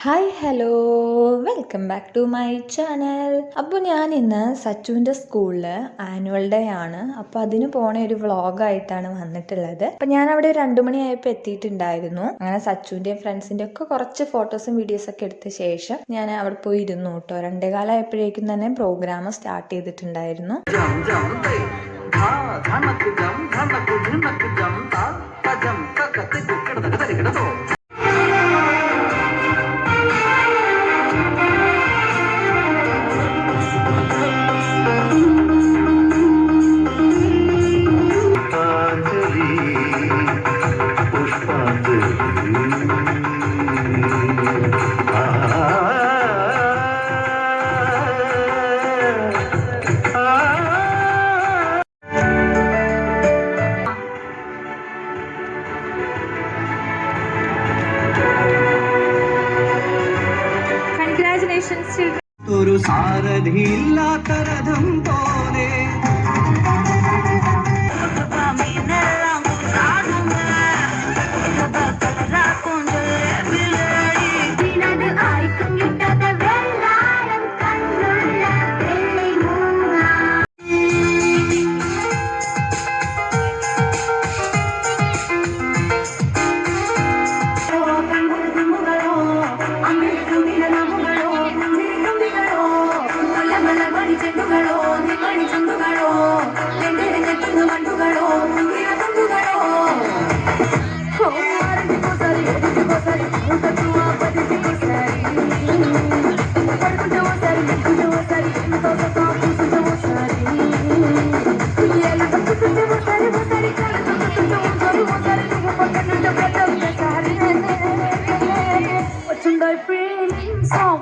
Hi hello welcome back to my channel. അപ്പോൾ ഞാൻ ഇന്ന് സച്ചുവിൻ്റെ സ്കൂളിൽ ആനുവൽ ഡേ ആണ്. അപ്പോൾ അതിന് പോണ ഒരു വ്ളോഗായിട്ടാണ് വന്നിട്ടുള്ളത്. അപ്പോൾ ഞാൻ അവിടെ 2 മണിയായപ്പോൾ എത്തിയിട്ടുണ്ടായിരുന്നു. അങ്ങനെ സച്ചുവിൻ്റെയും ഫ്രണ്ട്സിൻ്റെ ഒക്കെ കുറച്ച് ഫോട്ടോസും വീഡിയോസൊക്കെ എടുത്ത ശേഷം ഞാൻ അവിടെ പോയി ഇരുന്നു കേട്ടോ. 2:15 ആയപ്പോഴേക്കും തന്നെ പ്രോഗ്രാം സ്റ്റാർട്ട് ചെയ്തിട്ടുണ്ടായിരുന്നു. ഒരു സാരഥിയില്ലാത്ത രഥം പോലെ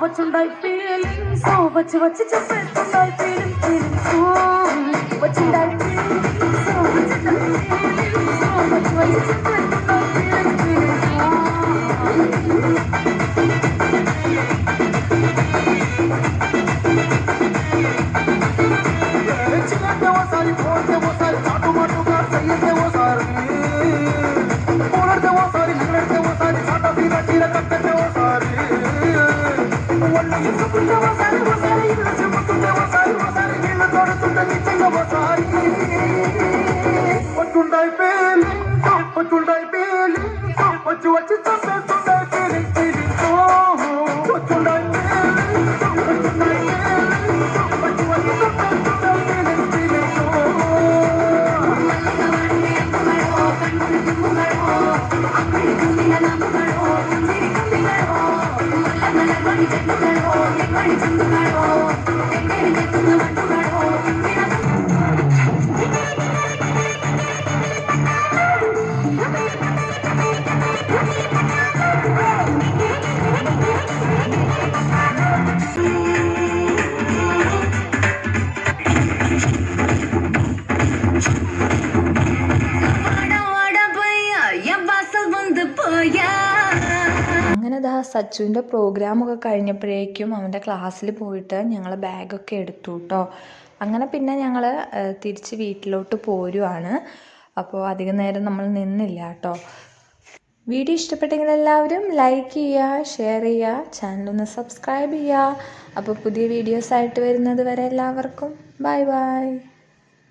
వచ్చుండై ఫీలింగ్స్ వచ్చి వచ్చి చెప్పేస్తుండై ఫీలింగ్స్ వచ్చిండై ఫీలింగ్స్ వచ్చి వచ్చి చెప్పేస్తుండై ఫీలింగ్స్ చిన్నట్టే ఓసారి పోతే ఓసారి చాటు మాటుగా సయ్యతే ఓసారి పోలడితే ఓసారి నగలడితే ఓసారి చాట తీర తీర కట్టతే ఓసారి ఇసుకుంటే ఓసారి ఓసారి ఇల్లు చెప్పుతుంటే ఓసారి ఓసారి నీళ్ళు తోడుతుంటే నిజంగా ఓసారి వచ్చుండై ఫీలింగ్స్ వచ్చి వచ్చి చంపేస్తుండై ఫీలింగ్స్ వచ్చుండై ఫీలింగ్స్ వచ్చి వచ్చి చంపేస్తుండై ఫీలింగ్స్ അങ്ങനെ സച്ചുവിൻ്റെ പ്രോഗ്രാമൊക്കെ കഴിഞ്ഞപ്പോഴേക്കും അവൻ്റെ ക്ലാസ്സിൽ പോയിട്ട് ഞങ്ങൾ ബാഗൊക്കെ എടുത്തു കേട്ടോ. അങ്ങനെ പിന്നെ ഞങ്ങൾ തിരിച്ച് വീട്ടിലോട്ട് പോരുവാണ്. അപ്പോൾ അധികം നേരം നമ്മൾ നിന്നില്ല കേട്ടോ. വീഡിയോ ഇഷ്ടപ്പെട്ടെങ്കിൽ എല്ലാവരും ലൈക്ക് ചെയ്യുക, ഷെയർ ചെയ്യുക, ചാനലൊന്ന് സബ്സ്ക്രൈബ് ചെയ്യുക. അപ്പോൾ പുതിയ വീഡിയോസായിട്ട് വരുന്നത് വരെ എല്ലാവർക്കും ബൈ ബൈ.